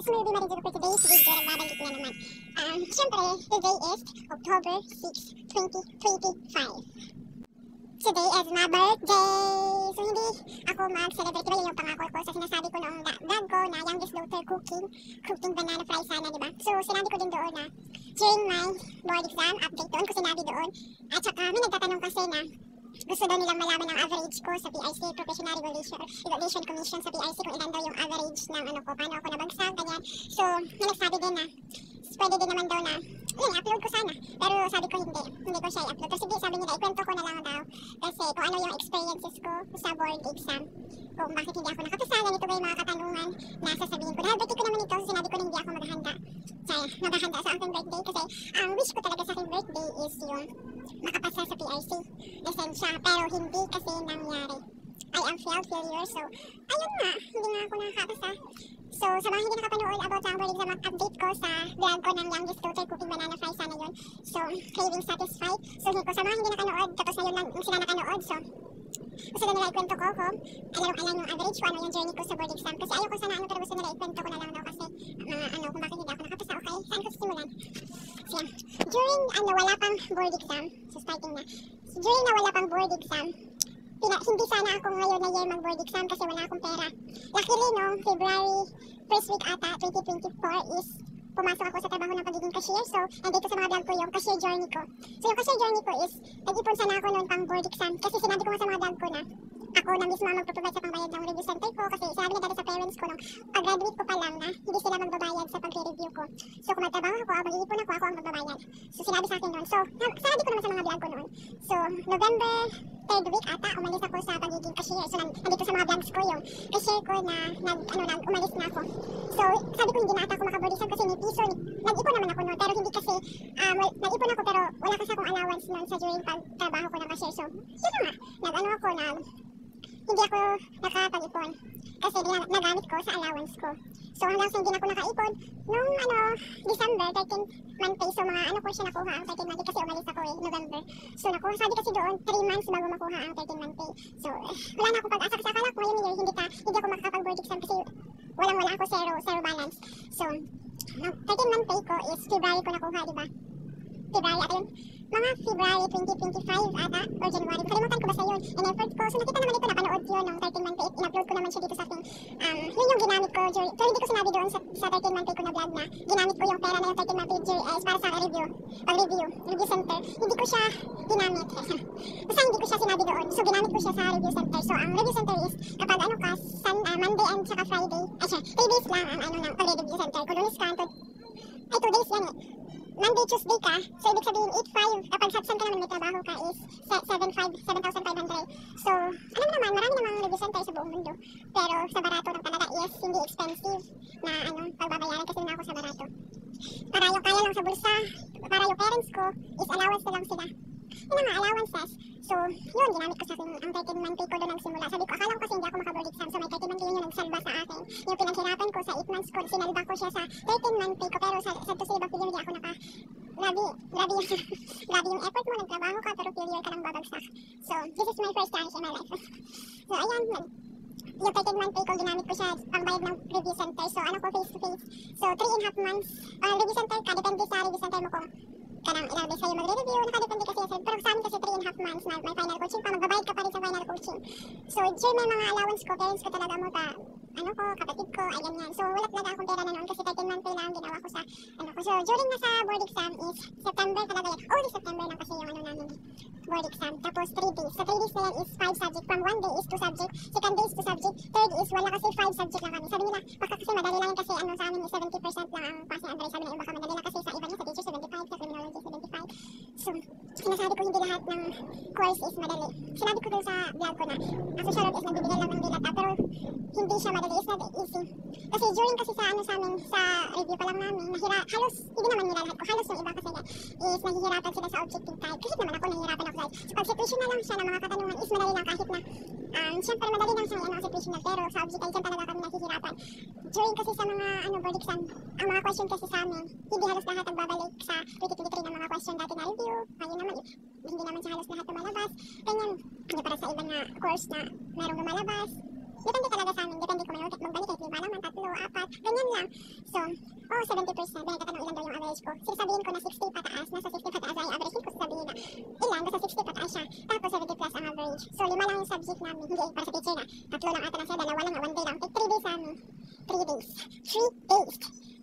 Smoothie Marinduque for today's video. Nagbabanggit na naman. Siyempre, today is October 6, 2025. Today is my birthday! So hindi ako mag-celebrate. Diba yun yung pangako ko sa sinasabi ko noong vlog ko na youngest daughter cooking banana fry sana, diba? So sinabi ko din doon na during my board exam, update doon ko sinabi doon. At saka may nagtatanong kasi na gusto daw nilang malaman ang average ko sa PIC, Professional Evaluation Commission sa PIC, kung ilan daw yung average ng ano ko, paano ako nabagsak, ganyan. So, nagsabi din na, pwede din naman daw na, yun, upload ko sana. Pero sabi ko hindi ko siya i-upload. Kasi sabi nila, ikwento ko na lang daw. Kasi kung ano yung experiences ko sa board exam, kung bakit hindi ako nakapasa, ganito ba yung mga katanungan na sasabihin ko. Dahil birthday ko naman ito, so sinabi ko na hindi ako maghahanda. Maghahanda sa aking birthday kasi ang wish ko talaga sa aking birthday is yung makapasa sa PIC, lisensya, pero hindi kasi nangyari. I am failure, so ayun nga, hindi nga ako nakakapasa. So sa mga hindi nakapanood about sa board exam update ko sa vlog ko ng youngest daughter cooking banana fry sana yun. So craving satisfied. So hindi ko sa mga hindi nakanood, tapos na yun lang yung sila nakanood. So gusto na nila ikwento ko kung alam yung average ko, ano yung journey ko sa board exam. Kasi ayoko sana pero gusto nila ikwento ko na lang daw kasi kung bakit hindi ako nakapasa. Okay, saan ko simulan? So during wala pang board exam, so starting na. So, during na wala pang board exam, hindi sana ako ngayon na year mag-board exam kasi wala akong pera. Luckily no, February first week ata, 2024 is pumasok ako sa trabaho ng pagiging cashier. So, nandito sa mga vlog ko yung cashier journey ko. So, yung cashier journey ko is, nag-ipon sana ako noon pang board exam. Kasi sinabi ko nga sa mga vlog ko na ako na mismo ang magpaprovide sa pangbayad ng review center ko. Kasi sinabi na dati sa parents ko nung pag-graduate ko pa lang na hindi sila magbabayad sa pag-review ko. So, kung magtrabaho ako, mag-iipon ako ang magbabayad. So, sinabi sa akin noon. So, sinabi ko naman sa mga vlog ko noon. So, November 3rd week ata, umalis ako sa pagiging cashier. So, nandito sa mga vlogs ko yung cashier ko na umalis na ako. So, sabi ko hindi na ata ako makaboard exam kasi ni piso. Nag-ipon naman ako noon, pero hindi kasi, nag-ipon ako pero wala kasi akong allowance noon sa during pagtrabaho ko ng cashier. So, yun na nga, hindi ako nakapag-ipon kasi nagamit ko sa allowance ko. So hanggang sa hindi na ako nakaipon, nung December, 13 month pay, so mga ko siya nakuha ang 13 month pay kasi umalis ako November. So nakuha, sabi kasi doon, 3 months bago makuha ang 13 month pay. So wala na akong pag-asa kasi akala ko ngayon year, hindi ako makakapag-board exam kasi wala ako, zero balance. So, 13 month pay ko is February ko nakuha, diba? February, at yun, mga February 2025 ata, or January, kalimutan ko basta yun, in effort ko. So nakita naman ito, napanood yun ng 13 month pay, in-upload ko naman siya dito sa aking, yun yung ginamit ko, pero hindi ko sinabi doon sa 13 month pay ko na vlog na ginamit ko yung pera na yung 13 month pay para sa review center. Hindi ko siya ginamit, basta hindi ko siya sinabi doon, so ginamit ko siya sa review center. So ang review center is, kapag Monday and saka Friday, 3 days lang ang ng pag-review center ko, Lunes ka, 2 days yan Monday, Tuesday ka, so ibig sabihin 8-5, kapag satsan ka naman may trabaho ka is 7,500. So, alam mo naman, marami namang review center sa buong mundo. Pero sa barato ng Canada, yes, hindi expensive na pagbabayaran kasi na ako sa barato. Para yung kaya lang sa bulsa, para yung parents ko, is allowance na lang sila. Yun ang mga allowances. So, yun, ginamit ko sa akin ang 13 month pay ko doon nagsimula. Sabi ko, akala ko kasi hindi ako makaboard exam. So, may 13 month pay yun yung nagsalba sa akin. Yung pinaghirapan ko sa 8 months ko, sinalba ko siya sa 13 month pay ko. Pero sa to save of hindi ako grabe yung effort mo, nagtrabaho ka, pero failure ka lang babagsak. So, this is my first chance in my life. So, ayan, yung 13 month pay ko, ginamit ko siya pangbayad ng review center. So, face to face. So, 3.5 months, review center ka, depende sa review center mo kung ilang beses sa'yo magre-review, nakadepende kasi yan. Pero sa amin kasi 3.5 months na may final coaching pa, magbabayad ka pa rin sa final coaching. So, during may mga allowance ko, parents ko talaga mo pa, kapatid ko, ay ganyan. So, wala talaga akong pera na noon kasi 13 month pay lang ginawa ko sa, So, during na sa board exam is September talaga yan. Early September lang kasi yung namin board exam. Tapos 3 days. So, 3 days na yan is 5 subject. From 1 day is 2 subject. Second day is 2 subject. Third is wala kasi 5 subject lang kami. Sabi nila, baka kasi madali lang kasi sa amin is 70% lang ang passing average. Sabi na baka madali lang kasi sa iba niya, sa teacher 75, sa criminology 75. So, sinasabi ko hindi lahat ng course is madali. Sinabi ko doon sa vlog ko na ang social work is nagbibigay lang ng dilata, pero hindi siya madali, it's not easy. Kasi during kasi sa amin, sa review pa lang namin, halos, hindi naman nila lahat ko, halos yung iba kasi is nahihirapan sila sa objective type. Kahit naman ako, nahihirapan ako guys. So, pag situational lang siya ng mga katanungan is madali lang kahit na, syempre madali lang siya situational, pero sa objective type talaga kami nahihirapan. During kasi sa mga board exam, ang mga question kasi sa amin, hindi halos lahat ang babalik sa 2023 ng mga question dati na review. Ayun naman, hindi naman siya halos lahat lumalabas. Ganyan, hindi para sa iba na course na merong lumalabas. Depende talaga sa amin. Depende kung magbalik kahit 5 naman, 3, 4, ganyan lang. So, 70%. Dahil tatanong ilan daw yung average ko. Sasabihin ko na 60 pataas. Nasa 60 pataas ay average. Hindi ko sasabihin na ilan. Basta 60 pataas siya. Tapos 70 plus ang average. So, 5 lang yung subject namin. Hindi, para sa teacher na. 3 lang ata lang siya. 2 lang nga. 1 day lang. Take 3 days sa amin. 3 days. 3 days.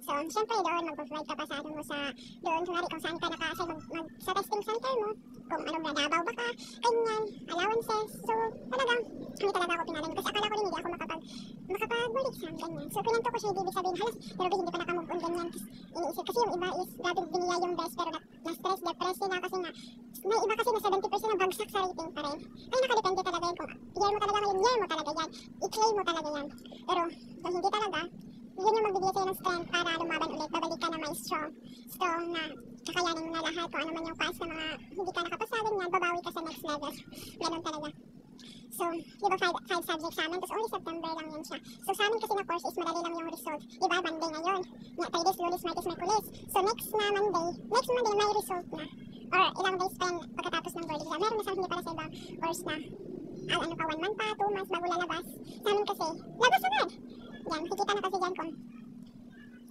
So, syempre doon, mag-provide ka pa sa mo sa doon. Kunwari kung saan ka naka-assign sa testing center mo. Kung anong Davao ba ka, ganyan, allowances. So, talagang, hindi talaga ako pinalan. Kasi akala ko rin hindi ako makapag-board exam, ganyan. So, pinanto ko siya, ibig sabihin, halos, pero hindi pa nakamove on, ganyan. Iniisip, kasi yung iba is, grabe binila yung best, pero na-stress, depressed sila kasi nga, may iba kasi na 70% na bagsak sa rating pa rin. Ay, nakadepende talaga yun kung year mo talaga ngayon, year mo talaga yan. I-claim mo talaga yan. Pero, kung hindi talaga, yun yung magbibigay sa'yo ng strength para lumaban ulit, babalik ka na may strong na kakayanin mo na lahat kung ano man yung past na mga hindi ka nakapasa, ganyan, babawi ka sa next level. Ganun talaga. So, di ba 5 subjects sa amin, tapos only September lang yan siya. So, sa amin kasi na course is madali lang yung result. Di ba, Monday ngayon. Friday, Lunes, Martes, Merkulis. So, next Monday, may result na. Or ilang days pa yan pagkatapos ng board exam. Meron na sa hindi para sa ibang course na ano pa, 1 month pa, 2 months bago lalabas. Sa amin kasi, labas agad. Yan, makikita na kasi dyan kung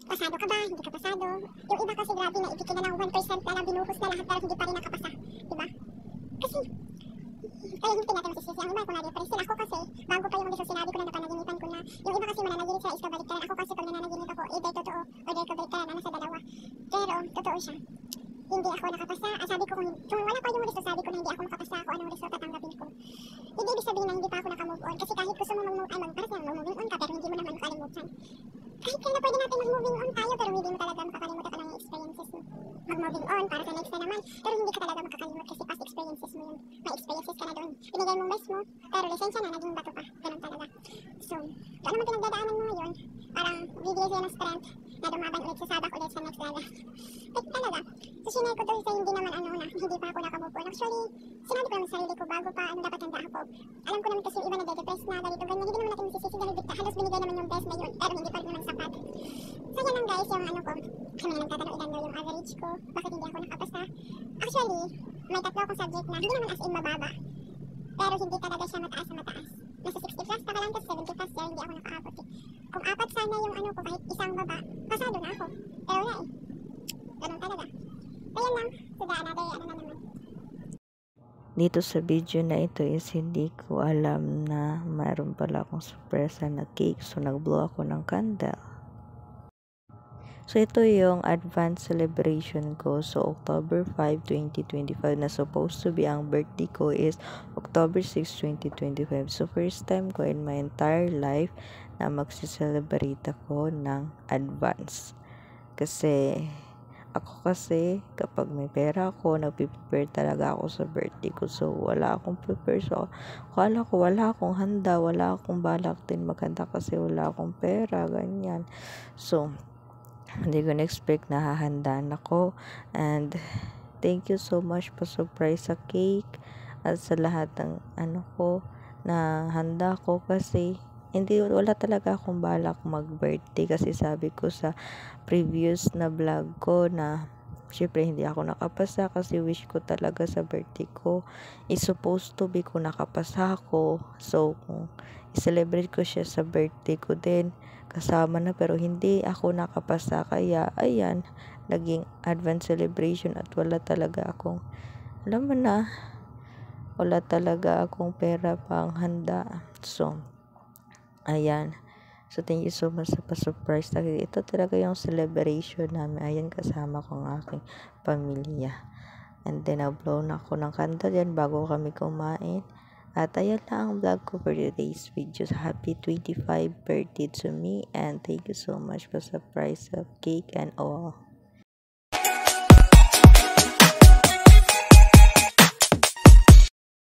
pasado ka ba, hindi ka pasado. Yung iba kasi grabe na ipikin na lang 1% na lang binuhos na lahat pero hindi pa rin nakapasa. Diba? Kasi, kaya hindi natin masisisi ang iba kung na-depress sila. Ako kasi, bago pa yung result sinabi ko na napanaginipan ko na. Yung iba kasi mananaginip sila is kabaliktaran. Ako kasi pag nananaginip ako, either totoo or dahil kabaliktaran, nasa dalawa. Pero, totoo siya. Hindi ako nakapasa. Sabi ko kung wala pa yung result, sabi ko na hindi ako makapasa. Kung anong result tatanggapin ko. Hindi ibig sabihin na hindi pa ako nakamove on. Kasi kahit gusto mo mag-moving on ka, pero hindi mo naman makalimutan. Kahit kailan pwede natin mag-moving on tayo, pero hindi mo talaga makakalimutan ka lang yung experiences mo. Mag-moving on para sa next na naman, pero hindi ka talaga makakalimut kasi past experiences mo yun. May experiences ka na doon. Pinigay mong best mo, pero lisensya na, naging bato pa. Ganun talaga. So, kung ano man pinagdadaanan mo ngayon, parang bibigay sa'yo ng strength na dumaban ulit, sasabak ulit sa next level. Like talaga. So, sinay ko to sa hindi naman hindi pa ako nakamove on. Actually, sinabi ko naman sa sarili ko bago pa dapat handa ako. Alam ko naman kasi yung iba nade-depress na, ganito, ganyan. Hindi naman natin masisisi dahil halos binigay naman yung best na yun, pero hindi pa rin naman sapat. So, yan lang guys, yung ko. Kami na nagtatanong ilan daw yung average ko, bakit hindi ako nakapasa. Actually, may 3 akong subject na hindi naman as in mababa. Pero hindi talaga siya mataas na mataas. Nasa 60 plus pa lang, kasi 70 plus, pero hindi ako nakaabot eh. Kung 4 sana yung ko, kahit isang baba, pasado na ako. Pero wala eh. Ganun talaga. Kaya lang, so another na naman. Dito sa video na ito is hindi ko alam na mayroon pala akong surpresa na cake. So, nag-blow ako ng candle. So, ito yung advance celebration ko. So, October 5, 2025 na supposed to be ang birthday ko is October 6, 2025. So, first time ko in my entire life na magsiselebrate ako ng advance. Kasi kapag may pera ako, nagpiprepare talaga ako sa birthday ko. So, wala akong prepare. So, akala ko wala akong handa. Wala akong balak din maghanda kasi wala akong pera. Ganyan. So, hindi ko na-expect na hahandaan ako. And, thank you so much pa surprise sa cake. At sa lahat ng na handa ko kasi wala talaga akong balak mag-birthday kasi sabi ko sa previous na vlog ko na syempre hindi ako nakapasa kasi wish ko talaga sa birthday ko is supposed to be kung nakapasa ako. So, kung i-celebrate ko siya sa birthday ko din kasama na pero hindi ako nakapasa kaya ayan, naging advance celebration at wala talaga akong pera pang handa. So, ayan. So, thank you so much sa pa-surprise. Ito talaga yung celebration namin. Ayan, kasama ko ang aking pamilya. And then, na-blow na ako ng candle yan bago kami kumain. At ayan lang ang vlog ko for today's video. Happy 25th birthday to me. And thank you so much for surprise of cake and all.